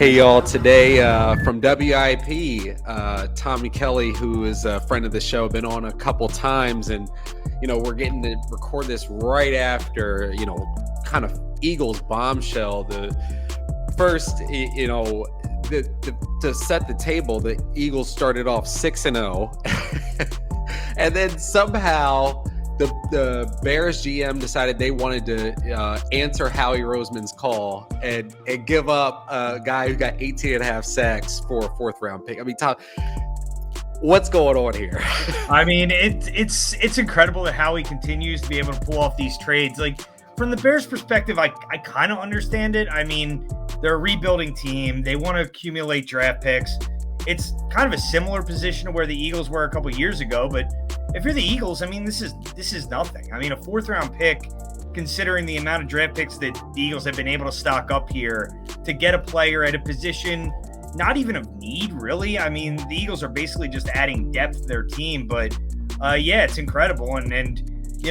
Hey y'all, today from WIP, Tommy Kelly, who is a friend of the show, been on a couple times, and we're getting to record this right after kind of Eagles bombshell. The first, to set the table, the Eagles started off 6-0, and then somehow the Bears GM decided they wanted to answer Howie Roseman's call and give up a guy who got 18 and a half sacks for a fourth round pick. I mean, Tom, what's going on here? I mean, it's incredible that Howie continues to be able to pull off these trades. Like, from the Bears' perspective, I kind of understand it. I mean, they're a rebuilding team. They want to accumulate draft picks. It's kind of a similar position to where the Eagles were a couple years ago, but if you're the Eagles, I mean, this is nothing. I mean, a fourth round pick, considering the amount of draft picks that the Eagles have been able to stock up here to get a player at a position not even of need, really. I mean, the Eagles are basically just adding depth to their team, but yeah, it's incredible. And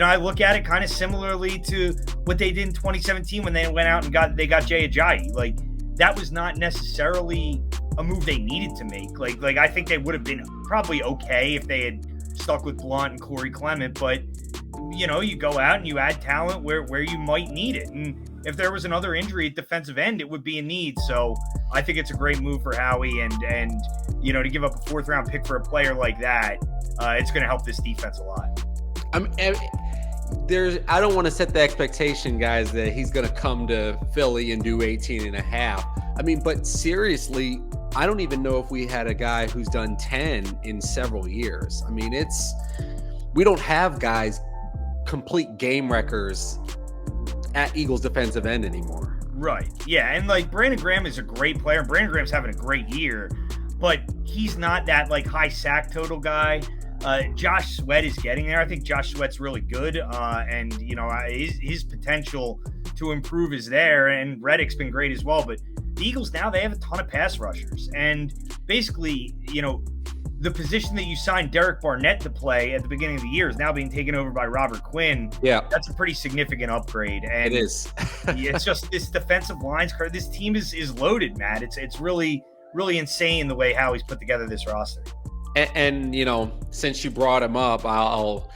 I look at it kind of similarly to what they did in 2017 when they went out and they got Jay Ajayi. Like, that was not necessarily a move they needed to make. Like I think they would have been probably okay if they had stuck with Blunt and Corey Clement, but you go out and you add talent where you might need it. And if there was another injury at defensive end, it would be a need. So I think it's a great move for Howie, and to give up a fourth round pick for a player like that, it's going to help this defense a lot. I don't want to set the expectation, guys, that he's going to come to Philly and do 18 and a half. I mean, but seriously, I don't even know if we had a guy who's done 10 in several years. I mean, we don't have guys complete game wreckers at Eagles defensive end anymore. Right. Yeah. And like, Brandon Graham is a great player. Brandon Graham's having a great year, but he's not that like high sack total guy. Josh Sweat is getting there. I think Josh Sweat's really good. And his potential to improve is there. And Reddick's been great as well, but the Eagles now, they have a ton of pass rushers, and basically, the position that you signed Derek Barnett to play at the beginning of the year is now being taken over by Robert Quinn. Yeah, that's a pretty significant upgrade. And it is. It's just this defensive lines. This team is loaded, Matt. It's really, really insane the way Howie's put together this roster. And since you brought him up, I'll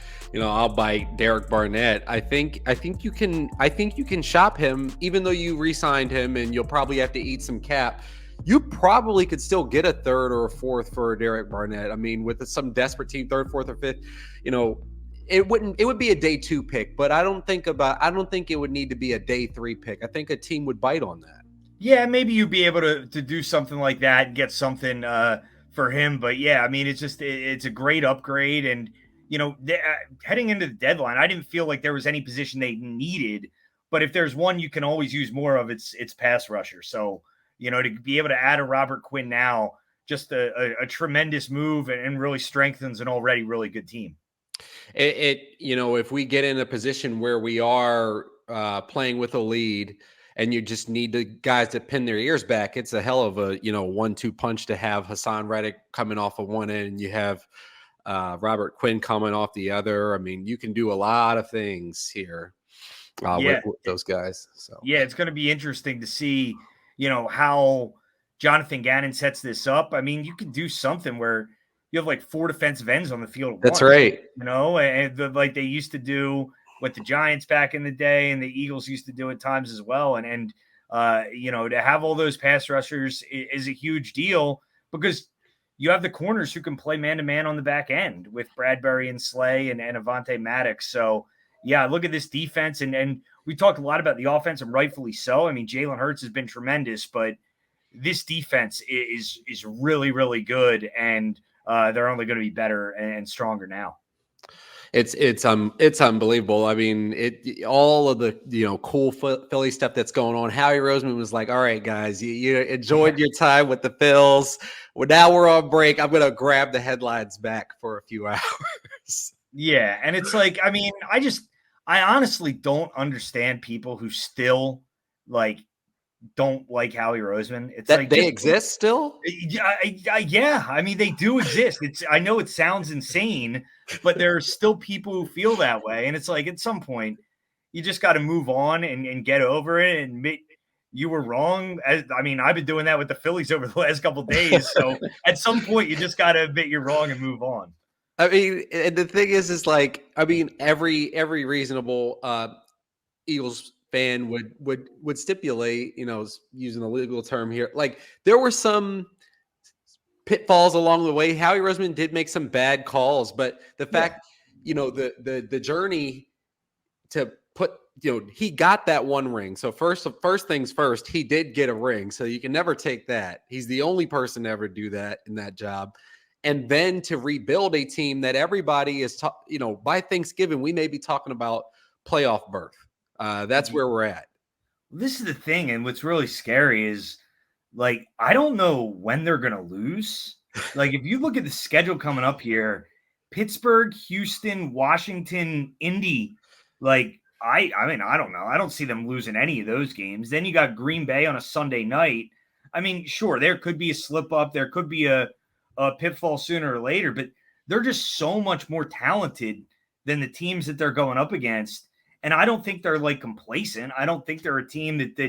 bite Derek Barnett. I think you can shop him, even though you re-signed him, and you'll probably have to eat some cap. You probably could still get a third or a fourth for Derek Barnett. I mean, with some desperate team, third, fourth, or fifth, it would be a day 2 pick, but I don't think it would need to be a day 3 pick. I think a team would bite on that. Yeah, maybe you'd be able to do something like that and get something for him. But yeah, I mean, it's a great upgrade. And heading into the deadline, I didn't feel like there was any position they needed, but if there's one you can always use more of, it's pass rusher. So, to be able to add a Robert Quinn now, just a tremendous move, and really strengthens an already really good team. If we get in a position where we are playing with a lead and you just need the guys to pin their ears back, it's a hell of a, 1-2 punch to have Hassan Reddick coming off of one end, and you have Robert Quinn coming off the other. I mean, you can do a lot of things here with those guys. So yeah, it's going to be interesting to see, how Jonathan Gannon sets this up. I mean, you can do something where you have like 4 defensive ends on the field. That's right. And like they used to do with the Giants back in the day, and the Eagles used to do at times as well. And to have all those pass rushers is a huge deal, because you have the corners who can play man-to-man on the back end with Bradbury and Slay and Avonte Maddox. So, yeah, look at this defense. And we talked a lot about the offense, and rightfully so. I mean, Jalen Hurts has been tremendous, but this defense is really, really good, and they're only going to be better and stronger now. It's unbelievable. I mean, all of the cool Philly stuff that's going on. Howie Roseman was like, "All right, guys, you enjoyed your time with the Phils. Well, now we're on break. I'm gonna grab the headlines back for a few hours." Yeah, and it's like, I mean, I honestly don't understand people who still don't like Howie Roseman. It's that like they exist still. Yeah, I mean, they do exist. I know it sounds insane, but there are still people who feel that way. And it's like, at some point, you just got to move on and get over it and admit, you were wrong. I mean, I've been doing that with the Phillies over the last couple of days. So at some point, you just got to admit you're wrong and move on. I mean, and the thing is like, I mean, every reasonable Eagles fan would stipulate, using a legal term here, like there were some pitfalls along the way. Howie Roseman did make some bad calls, but the fact, the journey to put, he got that one ring. So first things first, he did get a ring. So you can never take that. He's the only person to ever do that in that job. And then to rebuild a team that everybody is, by Thanksgiving, we may be talking about playoff berth. That's where we're at. This is the thing. And what's really scary is, like, I don't know when they're going to lose. Like, if you look at the schedule coming up here, Pittsburgh, Houston, Washington, Indy, like, I mean, I don't know. I don't see them losing any of those games. Then you got Green Bay on a Sunday night. I mean, sure, there could be a slip up. There could be a pitfall sooner or later, but they're just so much more talented than the teams that they're going up against. And I don't think they're like complacent. I don't think they're a team that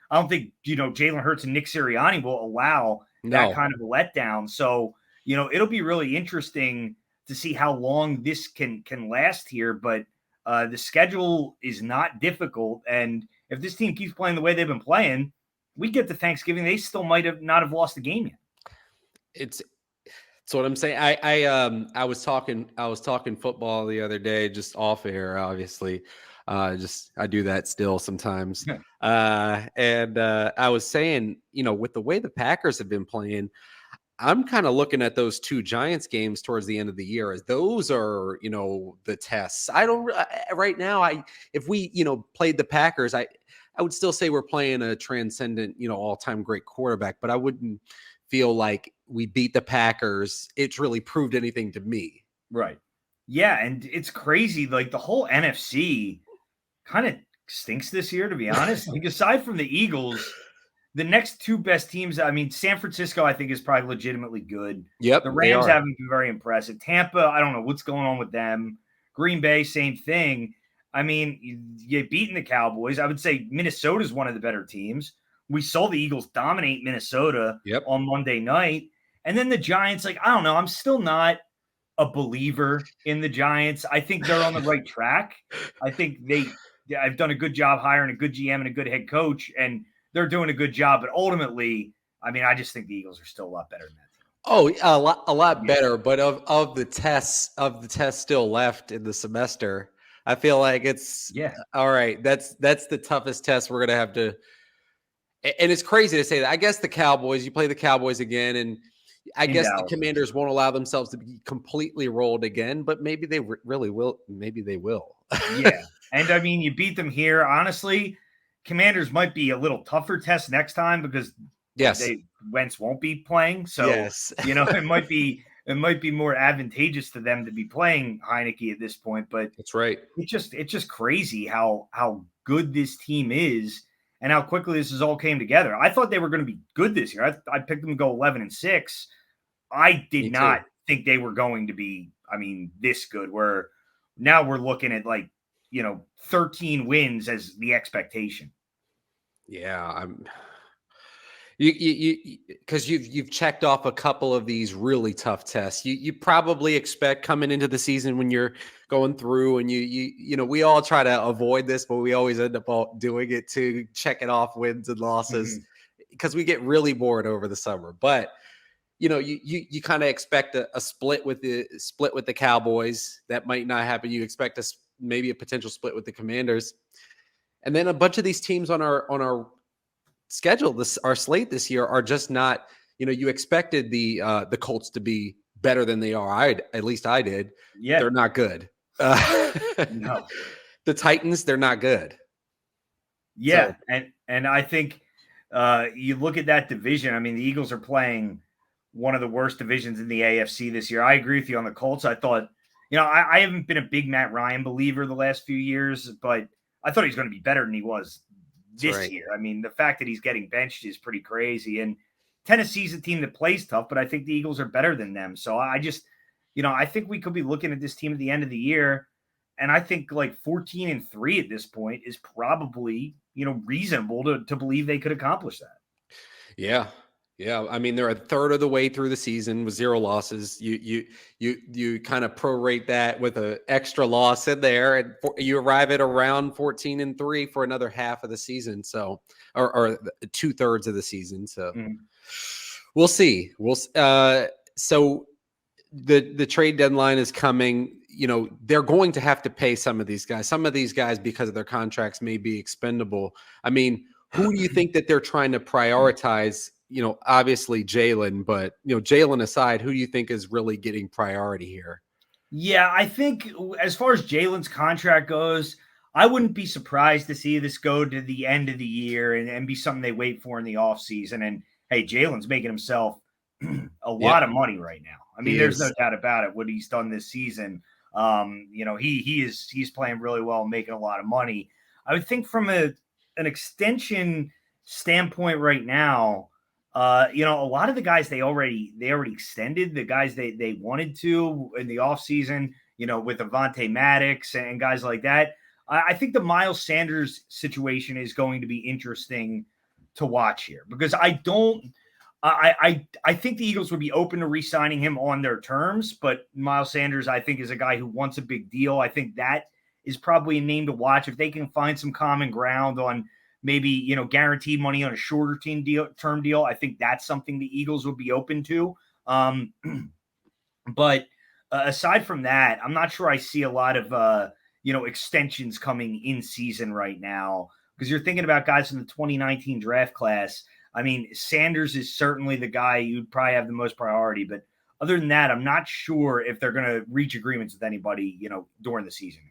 I don't think, Jalen Hurts and Nick Sirianni will allow that kind of a letdown. So, it'll be really interesting to see how long this can last here. But the schedule is not difficult. And if this team keeps playing the way they've been playing, we get to Thanksgiving, they still might not have lost the game yet. That's what I'm saying. I was talking football the other day, just off air, obviously. I do that still sometimes. And I was saying, with the way the Packers have been playing, I'm kind of looking at those two Giants games towards the end of the year as those are, the tests. I don't right now. If we, played the Packers, I would still say we're playing a transcendent, all-time great quarterback, but I wouldn't feel like we beat the Packers. It's really proved anything to me. Right. Yeah. And it's crazy. Like the whole NFC kind of stinks this year, to be honest. Like aside from the Eagles, the next two best teams, I mean, San Francisco, I think is probably legitimately good. Yep. The Rams haven't been very impressive. Tampa, I don't know what's going on with them. Green Bay, same thing. I mean, you beaten the Cowboys. I would say Minnesota is one of the better teams. We saw the Eagles dominate Minnesota on Monday night. And then the Giants, like, I don't know. I'm still not a believer in the Giants. I think they're on the right track. I think I've done a good job hiring a good GM and a good head coach, and they're doing a good job. But ultimately, I mean, I just think the Eagles are still a lot better than that team. Oh, a lot better. But of the tests still left in the semester, I feel like it's all right. That's the toughest test we're gonna have to. And it's crazy to say that. I guess the Cowboys, you play the Cowboys again, and I guess the Commanders won't allow themselves to be completely rolled again, but maybe they really will. Maybe they will. Yeah. And I mean, you beat them here. Honestly, Commanders might be a little tougher test next time because Wentz won't be playing. So, it might be more advantageous to them to be playing Heineke at this point. But that's right. It's just crazy how good this team is and how quickly this all came together. I thought they were going to be good this year. I picked them to go 11-6. I did not think they were going to be, this good. Where now we're looking at 13 wins as the expectation. Yeah, because you've checked off a couple of these really tough tests. You probably expect coming into the season when you're going through and we all try to avoid this, but we always end up doing it to check it off wins and losses because we get really bored over the summer. But you kind of expect a split with the Cowboys. That might not happen. You expect maybe a potential split with the Commanders, and then a bunch of these teams on our schedule, our slate this year, are just not. You expected the Colts to be better than they are. At least I did. Yeah, they're not good. No. The Titans, they're not good. Yeah, so. and I think you look at that division. I mean, the Eagles are playing one of the worst divisions in the AFC this year. I agree with you on the Colts. I thought, I haven't been a big Matt Ryan believer the last few years, but I thought he was going to be better than he was this year. I mean, the fact that he's getting benched is pretty crazy. And Tennessee's a team that plays tough, but I think the Eagles are better than them. So I just, I think we could be looking at this team at the end of the year And I think like 14-3 at this point is probably, reasonable to believe they could accomplish that. Yeah. Yeah. I mean, they're a third of the way through the season with 0 losses. You kind of prorate that with an extra loss in there, and you arrive at around 14-3 for another half of the season. So, or 2/3 of the season. So we'll see. So the trade deadline is coming. They're going to have to pay some of these guys. Some of these guys, because of their contracts, may be expendable. I mean, who do you think that they're trying to prioritize? Obviously Jalen, but Jalen aside, who do you think is really getting priority here? Yeah, I think as far as Jalen's contract goes, I wouldn't be surprised to see this go to the end of the year and be something they wait for in the offseason. And hey, Jalen's making himself a lot of money right now. I mean, there's no doubt about it. What he's done this season, he's playing really well, making a lot of money. I would think from an extension standpoint right now, a lot of the guys they already extended, the guys they wanted to in the offseason, with Avonte Maddox and guys like that. I think the Miles Sanders situation is going to be interesting to watch here, because I think the Eagles would be open to re-signing him on their terms, but Miles Sanders, I think, is a guy who wants a big deal. I think that is probably a name to watch if they can find some common ground on maybe, guaranteed money on a shorter term deal. I think that's something the Eagles would be open to. But aside from that, I'm not sure I see a lot of, extensions coming in season right now, because you're thinking about guys in the 2019 draft class. I mean, Sanders is certainly the guy you'd probably have the most priority, but other than that, I'm not sure if they're going to reach agreements with anybody, during the season.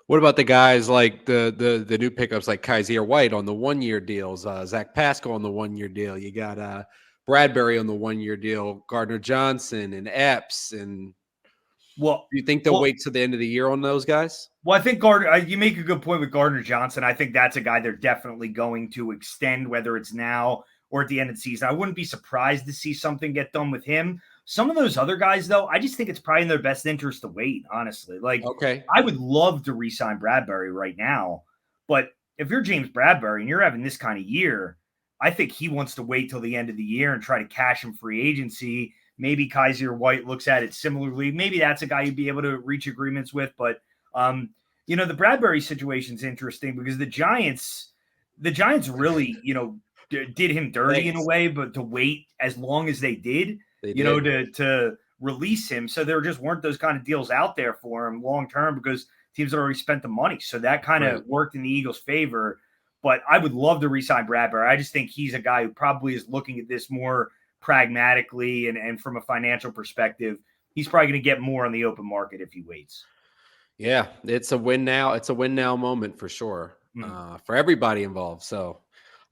What about the guys like the new pickups like Kaiser White on the 1-year deals, Zach Pascal on the 1-year deal? You got Bradbury on the 1-year deal, Gardner Johnson and Epps. And do you think they'll wait to the end of the year on those guys? Well, I think you make a good point with Gardner Johnson. I think that's a guy they're definitely going to extend, whether it's now or at the end of the season. I wouldn't be surprised to see something get done with him. Some of those other guys, though, I just think it's probably in their best interest to wait, honestly. Okay, I would love to re-sign Bradbury right now, but if you're James Bradbury and you're having this kind of year, I think he wants to wait till the end of the year and try to cash him free agency. Maybe Kaiser White looks at it similarly. Maybe that's a guy you'd be able to reach agreements with. But, the Bradbury situation is interesting because the Giants really, did him dirty in a way, but to wait as long as they did, to release him. So there just weren't those kind of deals out there for him long term because teams had already spent the money. So that kind of worked in the Eagles' favor. But I would love to re-sign Bradbury. I just think he's a guy who probably is looking at this more pragmatically and from a financial perspective. He's probably going to get more on the open market if he waits. Yeah, it's a win now. It's a win now moment for sure, for everybody involved. So,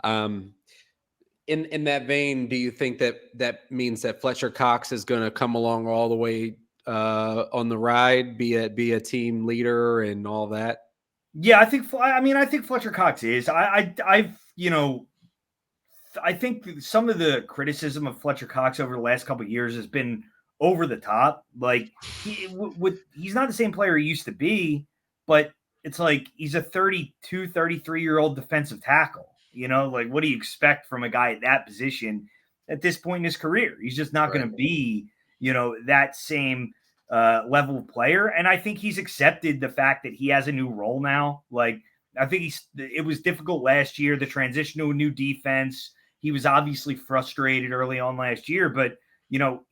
in that vein, do you think that means that Fletcher Cox is going to come along all the way on the ride, be a team leader and all that? Yeah, I think Fletcher Cox is. I think some of the criticism of Fletcher Cox over the last couple of years has been over the top. Like he's not the same player he used to be, but it's like he's a 32, 33-year-old defensive tackle. What do you expect from a guy at that position at this point in his career? He's just not going to be, that same level of player. And I think he's accepted the fact that he has a new role now. Like, I think it was difficult last year, the transition to a new defense. He was obviously frustrated early on last year, but,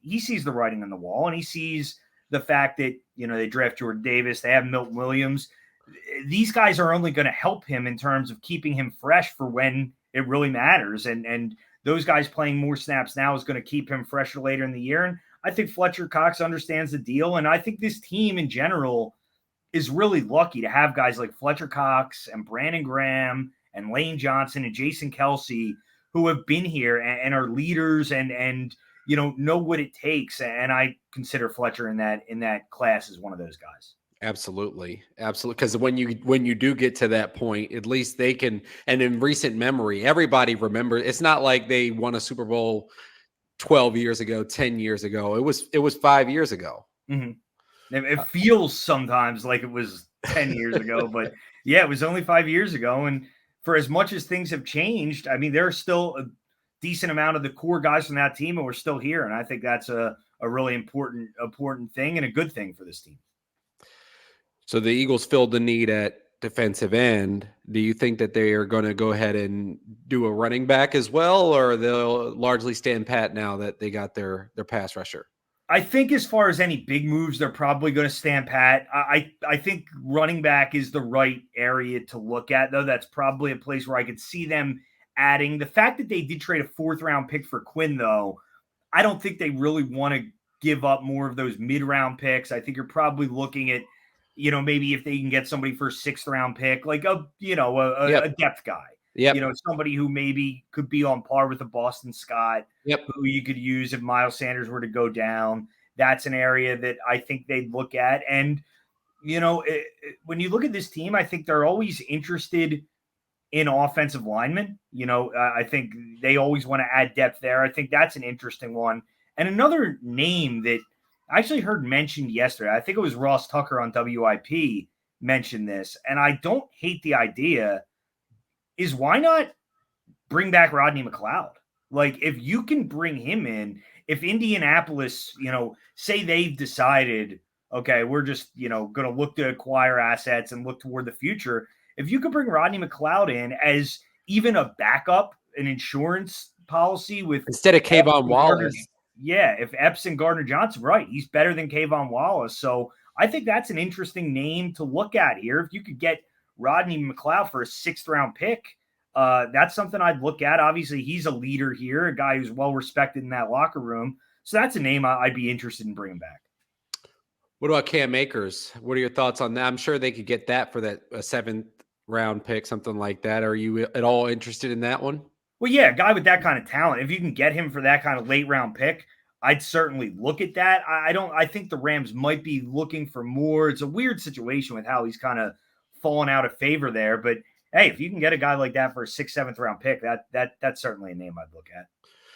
he sees the writing on the wall and he sees the fact that, they draft Jordan Davis, they have Milton Williams. These guys are only going to help him in terms of keeping him fresh for when it really matters. And those guys playing more snaps now is going to keep him fresher later in the year. And I think Fletcher Cox understands the deal. And I think this team in general is really lucky to have guys like Fletcher Cox and Brandon Graham and Lane Johnson and Jason Kelsey who have been here and are leaders and know what it takes. And I consider Fletcher in that class as one of those guys. Absolutely. Because when you do get to that point, at least they can. And in recent memory, everybody remembers. It's not like they won a Super Bowl 12 years ago, 10 years ago. It was 5 years ago. Mm-hmm. It feels sometimes like it was 10 years ago, but yeah, it was only 5 years ago. And for as much as things have changed, I mean, there are still a decent amount of the core guys from that team who are still here. And I think that's a really important thing and a good thing for this team. So the Eagles filled the need at defensive end. Do you think that they are going to go ahead and do a running back as well, or they'll largely stand pat now that they got their pass rusher? I think as far as any big moves, they're probably going to stand pat. I think running back is the right area to look at, though. That's probably a place where I could see them adding. The fact that they did trade a 4th-round pick for Quinn, though, I don't think they really want to give up more of those mid-round picks. I think you're probably looking at, maybe if they can get somebody for a 6th-round pick, like a depth guy. Yep. Somebody who maybe could be on par with a Boston Scott, Yep. who you could use if Miles Sanders were to go down. That's an area that I think they'd look at. And, when you look at this team, I think they're always interested in offensive linemen. I think they always want to add depth there. I think that's an interesting one. And another name that I actually heard mentioned yesterday, I think it was Ross Tucker on WIP mentioned this, and I don't hate the idea, is why not bring back Rodney McLeod? Like, if you can bring him in, if Indianapolis, say they've decided, okay, we're just, going to look to acquire assets and look toward the future. If you could bring Rodney McLeod in as even a backup, an insurance policy with instead of Kayvon Wallace. Yeah, if Epps and Gardner Johnson, right, he's better than Kayvon Wallace. So I think that's an interesting name to look at here. If you could get Rodney McLeod for a 6th-round pick, that's something I'd look at. Obviously, he's a leader here, a guy who's well-respected in that locker room. So that's a name I'd be interested in bringing back. What about Cam Akers? What are your thoughts on that? I'm sure they could get that for that 7th-round pick, something like that. Are you at all interested in that one? Well, yeah, a guy with that kind of talent, if you can get him for that kind of late-round pick, I'd certainly look at that. I think the Rams might be looking for more. It's a weird situation with how he's kind of fallen out of favor there, but hey, if you can get a guy like that for a 6th, 7th-round pick, that's certainly a name I'd look at.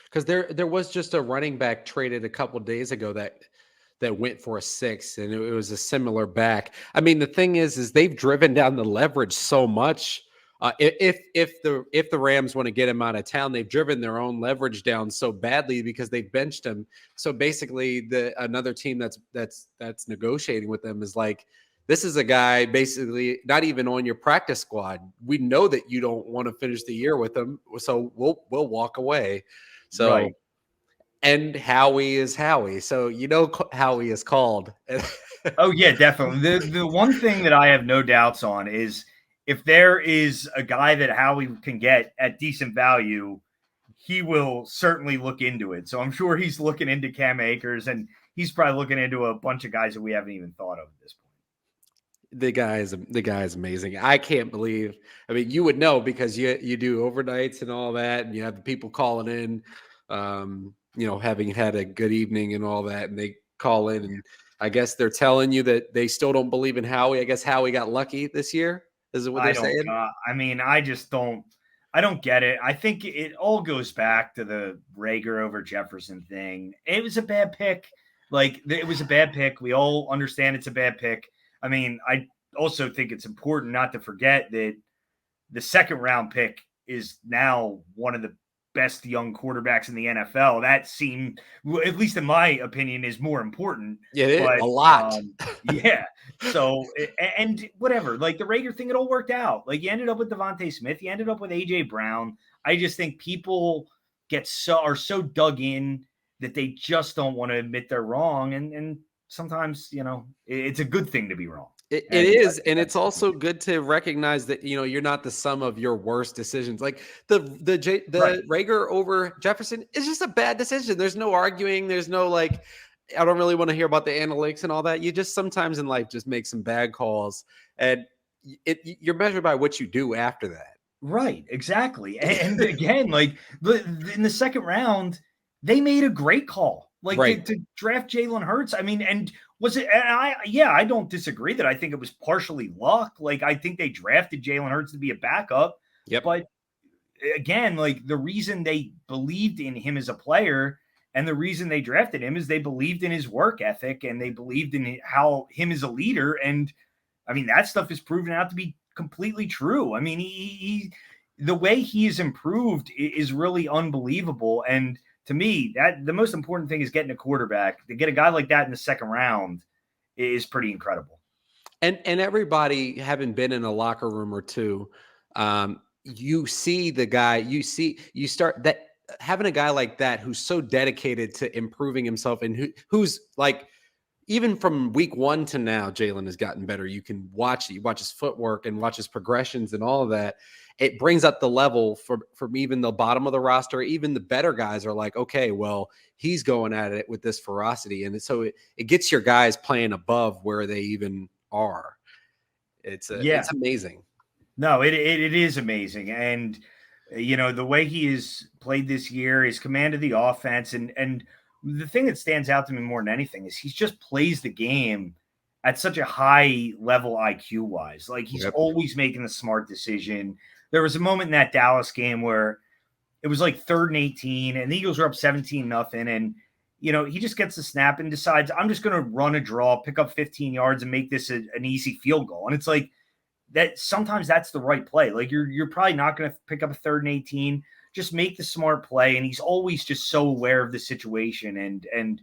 Because there was just a running back traded a couple of days ago that went for a 6th, and it was a similar back. I mean, the thing is they've driven down the leverage so much. If the Rams want to get him out of town, they've driven their own leverage down so badly because they benched him. So basically, another team that's negotiating with them is like, this is a guy basically not even on your practice squad. We know that you don't want to finish the year with him, so we'll walk away. So, right. And Howie is Howie. So Howie is called. Oh yeah, definitely. The one thing that I have no doubts on is if there is a guy that Howie can get at decent value, he will certainly look into it. So I'm sure he's looking into Cam Akers, and he's probably looking into a bunch of guys that we haven't even thought of at this point. The guy is amazing. I can't believe. I mean, you would know because you do overnights and all that, and you have the people calling in, having had a good evening and all that, and they call in, and I guess they're telling you that they still don't believe in Howie. I guess Howie got lucky this year. Is it what they're saying? I mean, I don't get it. I think it all goes back to the Rager over Jefferson thing. It was a bad pick. It was a bad pick. We all understand it's a bad pick. I mean, I also think it's important not to forget that the 2nd-round pick is now one of the best young quarterbacks in the NFL. That seemed, at least in my opinion, is more important. Yeah, it is a lot. Yeah. So, and whatever, like the Rager thing, it all worked out. Like you ended up with Devontae Smith, you ended up with AJ Brown. I just think people are so dug in that they just don't want to admit they're wrong. And sometimes, it's a good thing to be wrong. It is, and it's also good to recognize that you're not the sum of your worst decisions. Like the right. Rager over Jefferson is just a bad decision. There's no arguing. There's no I don't really want to hear about the analytics and all that. You just sometimes in life just make some bad calls, and you're measured by what you do after that. Right, exactly. And again, in the 2nd round, they made a great call. To draft Jalen Hurts. I mean, and was it? And I don't disagree that I think it was partially luck. I think they drafted Jalen Hurts to be a backup. Yep. But again, the reason they believed in him as a player And the reason they drafted him is they believed in his work ethic and they believed in how him as a leader. And I mean, that stuff is proven out to be completely true. I mean, the way he has improved is really unbelievable. And to me, that the most important thing is getting a quarterback. To get a guy like that in the second round is pretty incredible. And everybody having been in a locker room or two, you see the guy, you start that having a guy like that who's so dedicated to improving himself and who's like, even from week 1 to now, Jalen has gotten better. You can watch his footwork and watch his progressions and all of that. It brings up the level from even the bottom of the roster. Even the better guys are like, okay, well, he's going at it with this ferocity. And so it gets your guys playing above where they even are. It's amazing. No, it is amazing. And, the way he has played this year, his command of the offense, and the thing that stands out to me more than anything is he just plays the game at such a high level IQ wise. Like he's always making the smart decision. There was a moment in that Dallas game where it was like 3rd and 18 and the Eagles were up 17-0. And, he just gets the snap and decides, I'm just going to run a draw, pick up 15 yards and make this an easy field goal. And it's like that sometimes that's the right play. Like you're probably not going to pick up a 3rd and 18. Just make the smart play. And he's always just so aware of the situation. And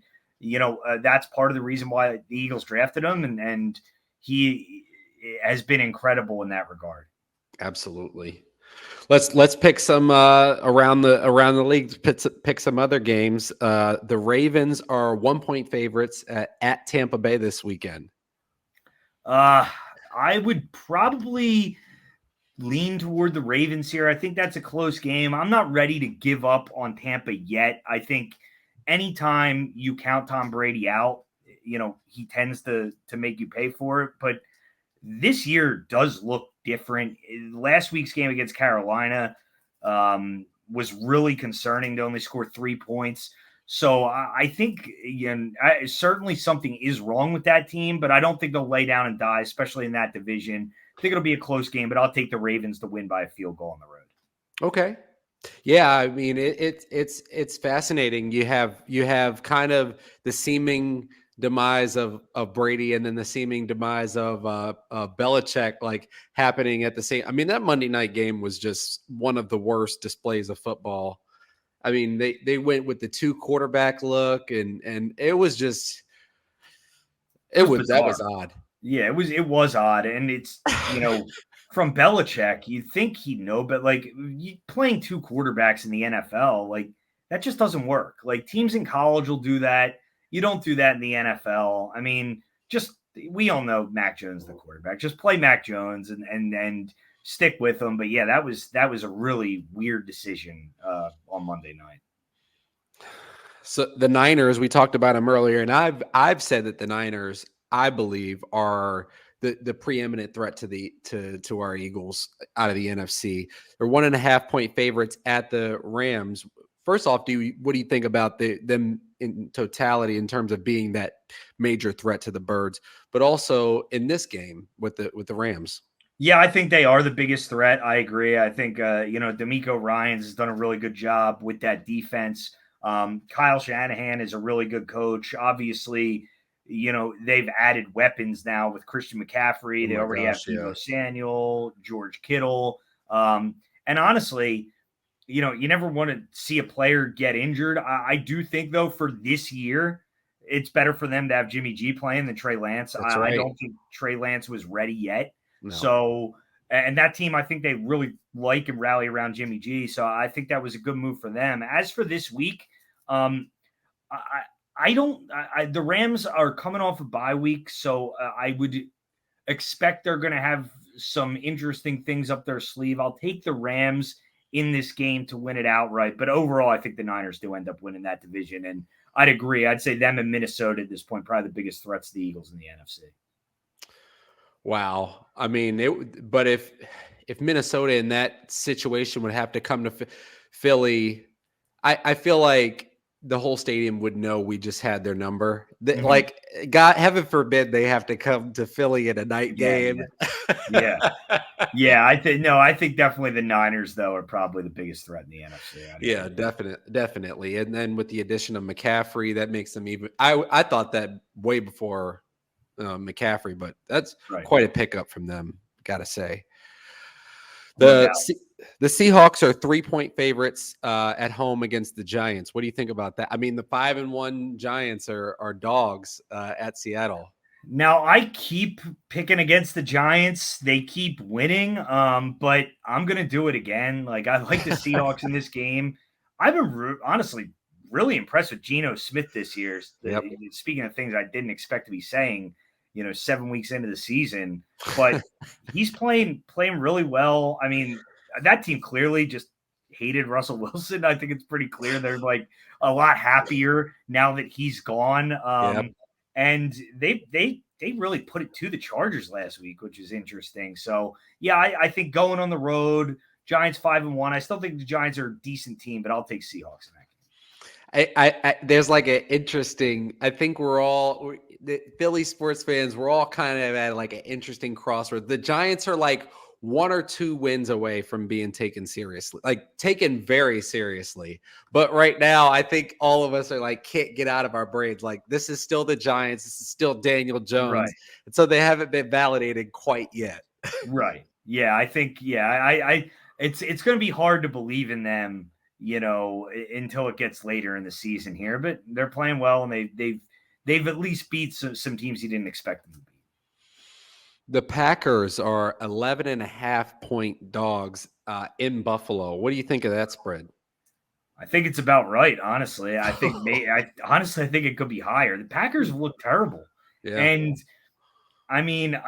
that's part of the reason why the Eagles drafted him. And he has been incredible in that regard. Absolutely. Let's pick some around the league. Pick some other games. The Ravens are 1-point favorites at Tampa Bay this weekend. I would probably lean toward the Ravens here. I think that's a close game. I'm not ready to give up on Tampa yet. I think anytime you count Tom Brady out, he tends to make you pay for it. But this year does look different. Last week's game against Carolina was really concerning to only score 3 points. So I think certainly something is wrong with that team, but I don't think they'll lay down and die, especially in that division. I think it'll be a close game, but I'll take the Ravens to win by a field goal on the road. Okay. Yeah, I mean it's fascinating. You have kind of the seeming demise of Brady and then the seeming demise of Belichick like happening at the same. I mean, that Monday night game was just one of the worst displays of football. I mean, they went with the 2 quarterback look and it was just that was odd. Yeah, it was odd. And it's, from Belichick, you'd think he'd know, but like playing 2 quarterbacks in the NFL, like that just doesn't work. Like teams in college will do that. You don't do that in the NFL. I mean, we all know Mac Jones, the quarterback. Just play Mac Jones and stick with him. But yeah, that was a really weird decision on Monday night. So the Niners, we talked about them earlier, and I've said that the Niners, I believe, are the preeminent threat to our Eagles out of the NFC. They're 1.5-point favorites at the Rams. First off, what do you think about them in totality in terms of being that major threat to the Birds, but also in this game with the Rams? Yeah, I think they are the biggest threat. I agree. I think DeMeco Ryans has done a really good job with that defense. Kyle Shanahan is a really good coach. Obviously, they've added weapons now with Christian McCaffrey. They already have Deebo Samuel, George Kittle. And honestly, you never want to see a player get injured. I do think, though, for this year, it's better for them to have Jimmy G playing than Trey Lance. I don't think Trey Lance was ready yet. No. So, and that team, I think they really like and rally around Jimmy G. So I think that was a good move for them. As for this week, the Rams are coming off a bye week. So I would expect they're going to have some interesting things up their sleeve. I'll take the Rams in this game to win it outright. But overall, I think the Niners do end up winning that division. And I'd agree. I'd say them and Minnesota at this point, probably the biggest threats to the Eagles in the NFC. Wow. I mean, but if Minnesota in that situation would have to come to Philly, I feel like the whole stadium would know we just had their number. Mhm. Like, God, heaven forbid they have to come to Philly in a night Again, game. yeah. Yeah, I think definitely the Niners though are probably the biggest threat in the NFC. I'd Yeah, agree. definitely. And then with the addition of McCaffrey, that makes them even. I thought that way before McCaffrey, but that's Right. quite a pickup from them. Gotta say. No The doubt. Se- the Seahawks are 3-point favorites at home against the Giants. What do you think about that? I mean, the 5-1 Giants are dogs at Seattle. Now I keep picking against the Giants. They keep winning. But I'm gonna do it again. Like I like the Seahawks in this game. I've been honestly really impressed with Geno Smith this year. Yep. Speaking of things I didn't expect to be saying, 7 weeks into the season, but he's playing really well. I mean, that team clearly just hated Russell Wilson. I think it's pretty clear they're like a lot happier now that he's gone. Yep. And they really put it to the Chargers last week, which is interesting. So yeah, I think going on the road, Giants 5-1. I still think the Giants are a decent team, but I'll take Seahawks in that game. There's like an interesting. I think the Philly sports fans. We're all kind of at like an interesting crossroads. The Giants are like 1 or 2 wins away from being taken seriously, like taken very seriously. But right now, I think all of us are like can't get out of our brains. Like this is still the Giants. This is still Daniel Jones, Right. and so they haven't been validated quite yet. Right. Yeah, I think it's going to be hard to believe in them, until it gets later in the season here, but they're playing well and they've at least beat some teams you didn't expect them to beat. The Packers are 11.5-point dogs in Buffalo. What do you think of that spread? I think it's about right, honestly. I think I think it could be higher. The Packers look terrible. Yeah. And I mean,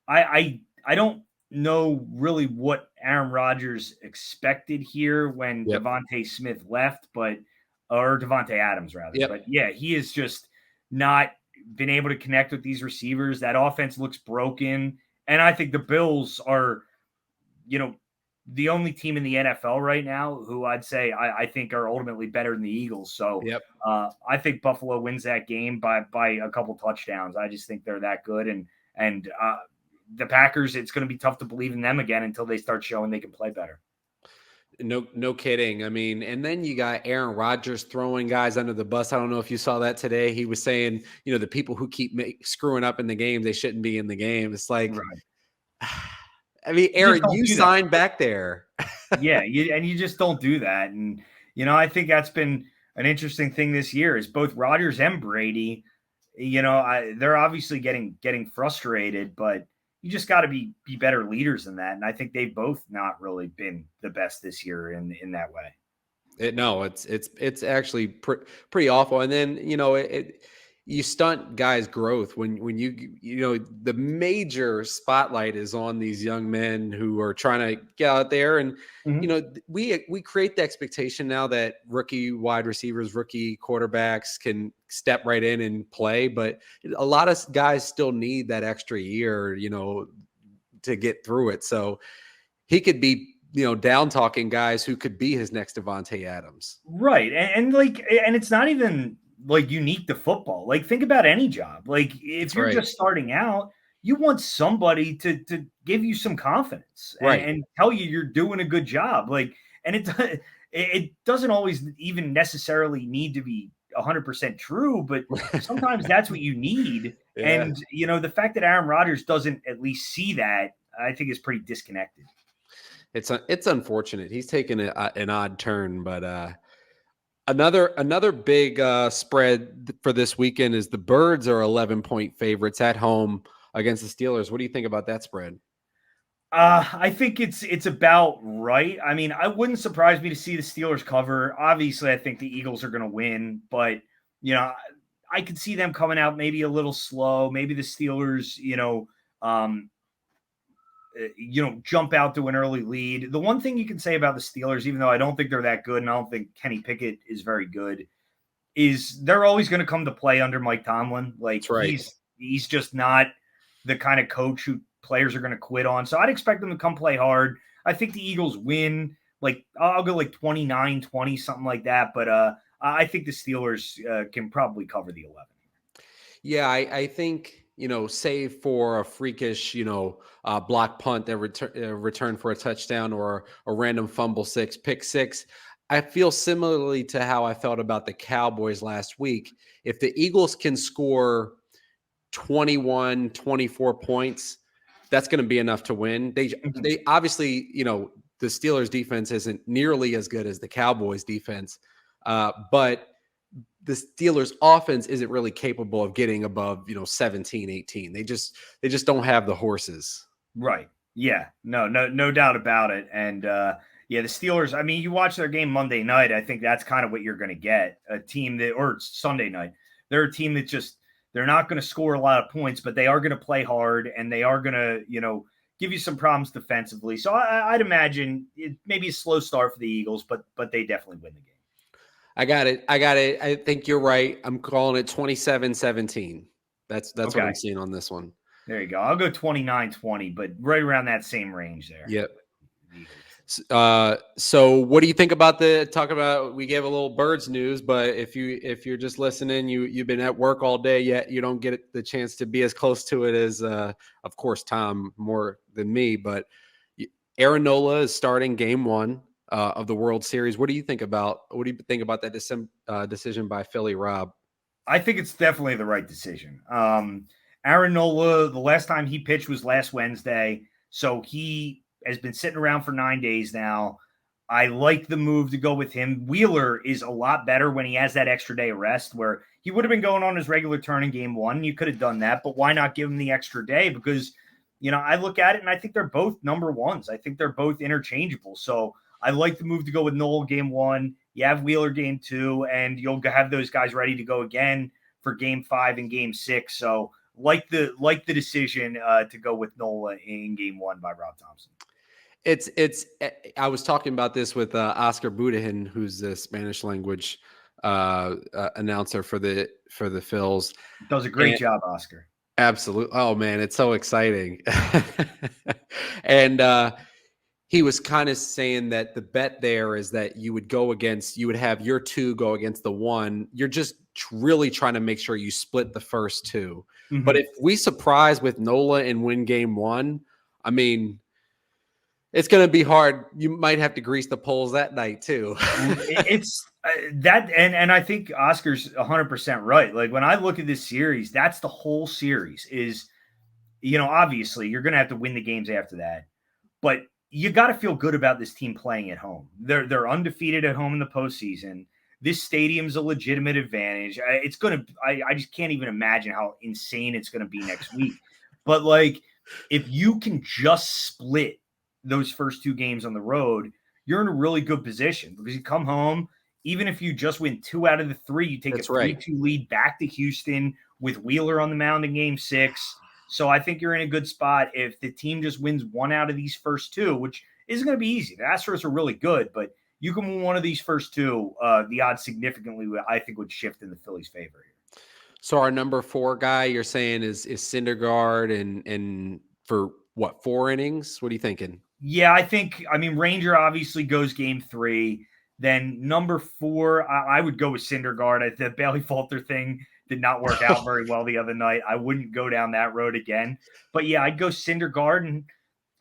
I don't know really what Aaron Rodgers expected here when Yep. Devontae Smith left, or Devontae Adams rather. Yep. But yeah, he has just not been able to connect with these receivers. That offense looks broken, and I think the Bills are, the only team in the NFL right now who I'd say I think are ultimately better than the Eagles. So Yep. I think Buffalo wins that game by a couple touchdowns. I just think they're that good, and the Packers, it's going to be tough to believe in them again until they start showing they can play better. No kidding. I mean, and then you got Aaron Rodgers throwing guys under the bus. I don't know if you saw that today. He was saying, the people who keep screwing up in the game, they shouldn't be in the game. It's like, Right. I mean, Aaron, you signed back there. Yeah, you just don't do that. And, I think that's been an interesting thing this year is both Rodgers and Brady, they're obviously getting frustrated, but you just got to be better leaders than that. And I think they've both not really been the best this year in that way. It's actually pretty awful. And then, you stunt guys' growth when the major spotlight is on these young men who are trying to get out there. And, we create the expectation now that rookie wide receivers, rookie quarterbacks can step right in and play. But a lot of guys still need that extra year, to get through it. So he could be, down talking guys who could be his next Devontae Adams. Right. And it's not even like unique to football. Like think about any job. Like if you're just starting out, you want somebody to give you some confidence and tell you you're doing a good job. Like, and it doesn't always even necessarily need to be 100% true, but sometimes that's what you need. Yeah. And, the fact that Aaron Rodgers doesn't at least see that, I think is pretty disconnected. It's unfortunate. He's taken an odd turn, but another big spread for this weekend is the Birds are 11-point favorites at home against the Steelers. What do you think about that spread? I think it's about right. I mean, I wouldn't surprise me to see the Steelers cover. Obviously, I think the Eagles are going to win, but I could see them coming out maybe a little slow. Maybe the Steelers, jump out to an early lead. The one thing you can say about the Steelers, even though I don't think they're that good and I don't think Kenny Pickett is very good, is they're always going to come to play under Mike Tomlin. Like he's just not the kind of coach who players are going to quit on. So I'd expect them to come play hard. I think the Eagles win. Like I'll go like 29-20, something like that. But I think the Steelers can probably cover the 11. Yeah, I think, save for a freakish, block punt that return for a touchdown or a random pick six. I feel similarly to how I felt about the Cowboys last week. If the Eagles can score 21, 24 points, that's going to be enough to win. They obviously, the Steelers defense isn't nearly as good as the Cowboys defense, but the Steelers offense isn't really capable of getting above, 17, 18. They just don't have the horses. Right. Yeah. No doubt about it. And yeah, the Steelers, I mean, you watch their game Monday night, I think that's kind of what you're going to get. A team that, or Sunday night, they're a team that just, they're not going to score a lot of points, but they are going to play hard and they are going to, give you some problems defensively. So I'd imagine it maybe a slow start for the Eagles, but they definitely win the game. I got it. I think you're right. I'm calling it 27-17. That's okay. What I'm seeing on this one. There you go. I'll go 29-20, but right around that same range there. Yep. So what do you think about we gave a little birds news, but if you're just listening, you've been at work all day, yet you don't get the chance to be as close to it as, of course, Tom more than me, but Aaron Nola is starting game 1 of the World Series. What do you think about that decision by Philly, Rob? I think it's definitely the right decision. Aaron Nola, the last time he pitched was last Wednesday, so he has been sitting around for 9 days now. I like the move to go with him. Wheeler is a lot better when he has that extra day of rest, where he would have been going on his regular turn in game 1. You could have done that, but why not give him the extra day? Because, I look at it and I think they're both number ones. I think they're both interchangeable. So I like the move to go with Nola game 1. You have Wheeler game 2, and you'll have those guys ready to go again for game 5 and game 6. So like the decision to go with Nola in game 1 by Rob Thompson. I was talking about this with Oscar Budahin, who's the Spanish language announcer for the Phils. Does a great job, Oscar. Absolutely. Oh man, it's so exciting. And he was kind of saying that the bet there is that you would have your 2 go against the 1. You're just really trying to make sure you split the first 2. Mm-hmm. But if we surprise with Nola and win game 1, I mean, it's going to be hard. You might have to grease the poles that night too. It's that. And I think Oscar's 100% right. Like when I look at this series, that's the whole series is, obviously you're going to have to win the games after that, but you got to feel good about this team playing at home. They're undefeated at home in the postseason. This stadium's a legitimate advantage. I just can't even imagine how insane it's going to be next week. But like, if you can just split those first 2 games on the road, you're in a really good position because you come home, even if you just win 2 out of the 3, you take a 3-2 lead back to Houston with Wheeler on the mound in game 6. So I think you're in a good spot if the team just wins 1 out of these first 2, which isn't going to be easy. The Astros are really good, but you can win one of these first 2, the odds significantly, I think, would shift in the Phillies' favor here. So our number 4 guy you're saying is Syndergaard and for what, 4 innings? What are you thinking? Yeah, Ranger obviously goes game 3. Then number 4, I would go with Syndergaard. The Bailey Falter thing did not work out very well the other night. I wouldn't go down that road again. But yeah, I'd go Syndergaard. And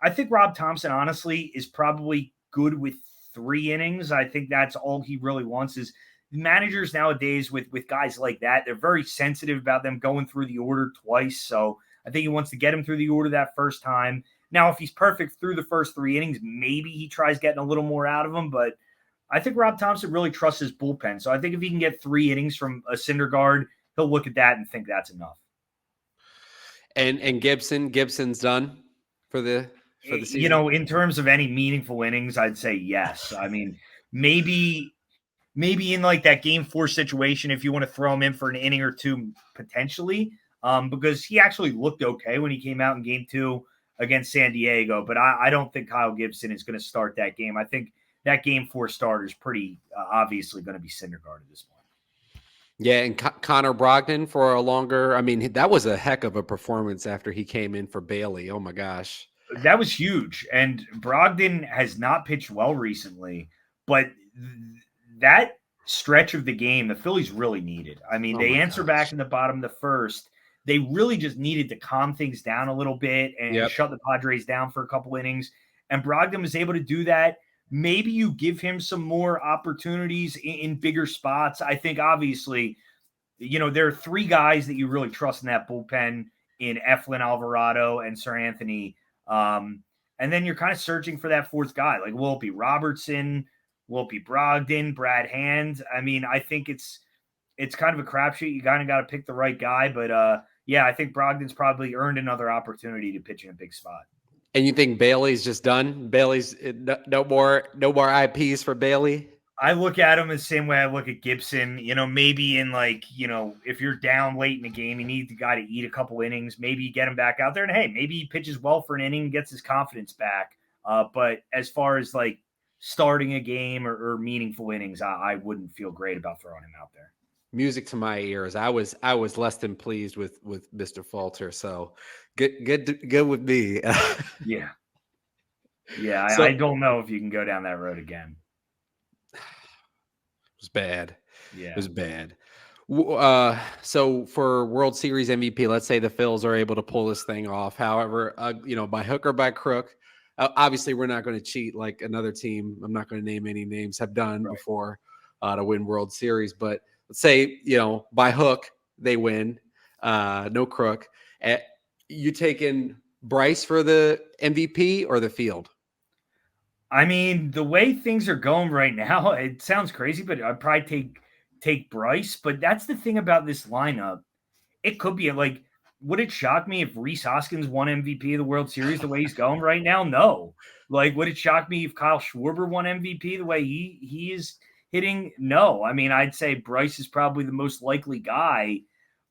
I think Rob Thompson, honestly, is probably good with 3 innings. I think that's all he really wants is managers nowadays with guys like that. They're very sensitive about them going through the order twice. So I think he wants to get him through the order that first time. Now, if he's perfect through the first 3 innings, maybe he tries getting a little more out of him. But I think Rob Thompson really trusts his bullpen. So I think if he can get 3 innings from a Syndergaard, he'll look at that and think that's enough. And Gibson's done for the season? In terms of any meaningful innings, I'd say yes. I mean, maybe in like that game 4 situation, if you want to throw him in for an inning or 2, potentially, because he actually looked okay when he came out in game 2 against San Diego. But I don't think Kyle Gibson is going to start that game. I think that game 4 starter is pretty obviously going to be Syndergaard at this point. Yeah, and Connor Brogdon for a longer. I mean, that was a heck of a performance after he came in for Bailey. Oh my gosh, that was huge. And Brogdon has not pitched well recently, but that stretch of the game the Phillies really needed. I mean, Oh they my answer back gosh. in the bottom of the first. They really just needed to calm things down a little bit and Yep. shut the Padres down for a couple innings. And Brogdon was able to do that. Maybe you give him some more opportunities in bigger spots. I think obviously, there are three guys that you really trust in that bullpen in Eflin, Alvarado, and Sir Anthony. And then you're kind of searching for that fourth guy. Like, will it be Robertson? Will it be Brogdon, Brad Hand? I mean, I think it's kind of a crapshoot. You kind of got to pick the right guy. But yeah, I think Brogdon's probably earned another opportunity to pitch in a big spot. And you think Bailey's just done? Bailey's no more IPs for Bailey? I look at him the same way I look at Gibson. Maybe in if you're down late in the game, you need the guy to eat a couple innings. Maybe you get him back out there, and hey, maybe he pitches well for an inning, gets his confidence back. But as far as starting a game or meaningful innings, I wouldn't feel great about throwing him out there. Music to my ears. I was less than pleased with Mr. Falter. So good with me. Yeah. So, I don't know if you can go down that road again. It was bad. Yeah. It was bad. So for World Series MVP, let's say the Phils are able to pull this thing off. However, by hook or by crook, obviously we're not going to cheat like another team. I'm not going to name any names have done before to win World Series. But let's say, by hook, they win, no crook. You taking Bryce for the MVP or the field? I mean, the way things are going right now, it sounds crazy, but I'd probably take Bryce. But that's the thing about this lineup. It could be would it shock me if Rhys Hoskins won MVP of the World Series the way he's going right now? No. Would it shock me if Kyle Schwarber won MVP the way he is hitting? No. I mean, I'd say Bryce is probably the most likely guy,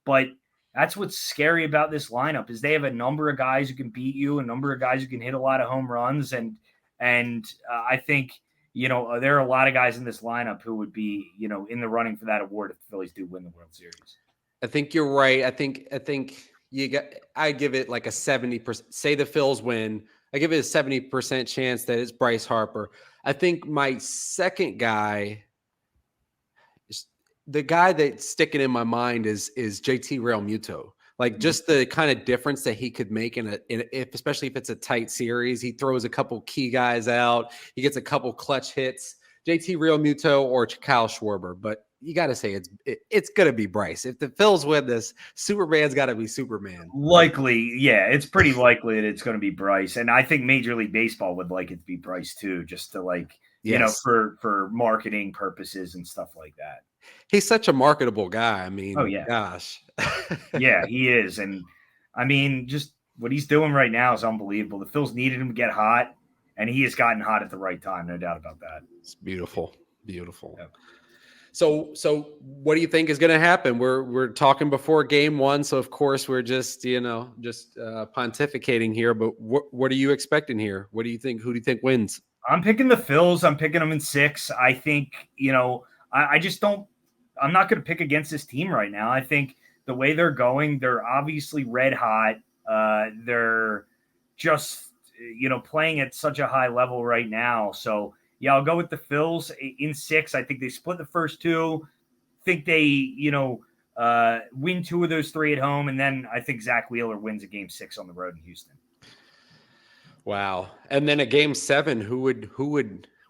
but that's what's scary about this lineup is they have a number of guys who can beat you, a number of guys who can hit a lot of home runs, and I think, there are a lot of guys in this lineup who would be, in the running for that award if the Phillies do win the World Series. I think you're right. I think I give it like a 70%. Say the Phils win, I give it a 70% chance that it's Bryce Harper. I think my second guy, the guy that's sticking in my mind is JT Realmuto. Just the kind of difference that he could make especially if it's a tight series. He throws a couple key guys out. He gets a couple clutch hits. JT Realmuto or Kyle Schwarber, but you got to say it's going to be Bryce. If the Phils win this, Superman's got to be Superman. Likely, yeah, it's pretty likely that it's going to be Bryce, and I think Major League Baseball would like it to be Bryce too, just to for marketing purposes and stuff like that. He's such a marketable guy. I mean, oh yeah, gosh, yeah, he is, and I mean, just what he's doing right now is unbelievable. The Phils needed him to get hot, and he has gotten hot at the right time, no doubt about that. It's beautiful, beautiful. Yep. So what do you think is going to happen? We're talking before game one, so of course we're just pontificating here. But what are you expecting here? What do you think? Who do you think wins? I'm picking the Phils. I'm picking them in 6. I think I just don't. I'm not going to pick against this team right now. I think the way they're going, they're obviously red hot. They're just playing at such a high level right now. So. Yeah, I'll go with the Phils in 6. I think they split the first 2. Think they, win 2 of those 3 at home, and then I think Zach Wheeler wins a game 6 on the road in Houston. Wow! And then a game 7, who would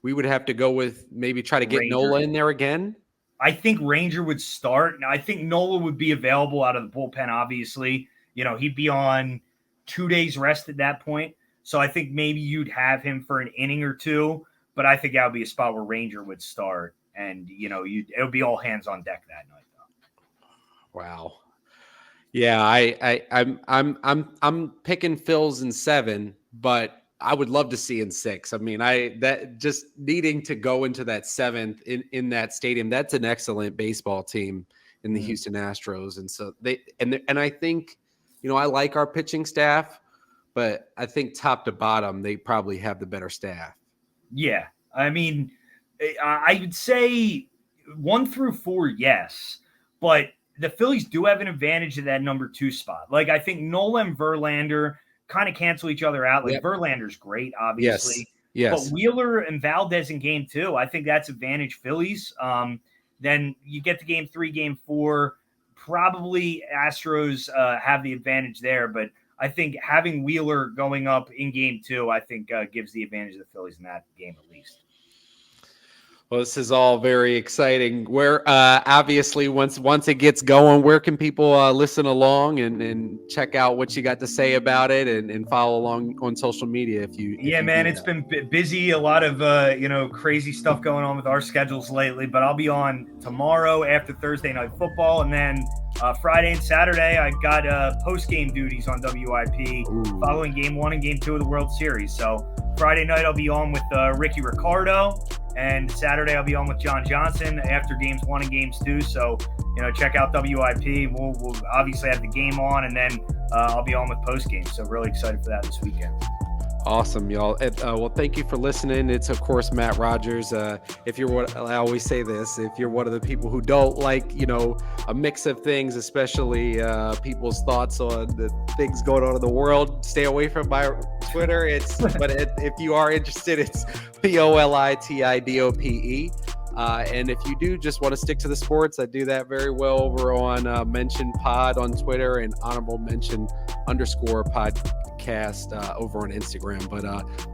we would have to go with? Maybe try to get Ranger. Nola in there again. I think Ranger would start. Now, I think Nola would be available out of the bullpen. Obviously, he'd be on 2 days rest at that point. So I think maybe you'd have him for an inning or 2. But I think that would be a spot where Ranger would start, and it would be all hands on deck that night. Though. Wow. Yeah, I'm picking Phils in 7, but I would love to see in 6. I mean, that just needing to go into that 7th in that stadium. That's an excellent baseball team in the Houston Astros, and so I think I like our pitching staff, but I think top to bottom they probably have the better staff. Yeah, I mean, I would say 1 through 4, yes, but the Phillies do have an advantage of that number 2 spot. I think Nola and Verlander kind of cancel each other out. Yep. Verlander's great, obviously. Yes. But Wheeler and Valdez in game 2, I think that's advantage Phillies. Then you get to game 3, game 4. Probably Astros have the advantage there, but I think having Wheeler going up in game 2, I think gives the advantage of the Phillies in that game at least. Well, this is all very exciting. Where obviously once it gets going, where can people listen along and check out what you got to say about it and follow along on social media if you man, it's been busy. A lot of crazy stuff going on with our schedules lately. But I'll be on tomorrow after Thursday Night Football, and then Friday and Saturday I got post game duties on WIP following game 1 and game 2 of the World Series. So Friday night I'll be on with Ricky Ricardo. And Saturday I'll be on with John Johnson after games 1 and games 2. So, check out WIP. We'll obviously have the game on, and then I'll be on with post game. So really excited for that this weekend. Awesome, y'all. Well, thank you for listening. It's, of course, Matt Rogers. If you're what I always say this, if you're one of the people who don't like, a mix of things, especially people's thoughts on the things going on in the world, stay away from my Twitter. If you are interested, it's POLITIDOPE. And if you do just want to stick to the sports, I do that very well over on Mention Pod on Twitter and Honorable Mention _podcast over on Instagram. But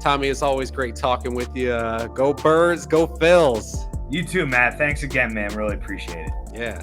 Tommy, it's always great talking with you. Go Birds, go Phils. You too, Matt. Thanks again, man. Really appreciate it. Yeah.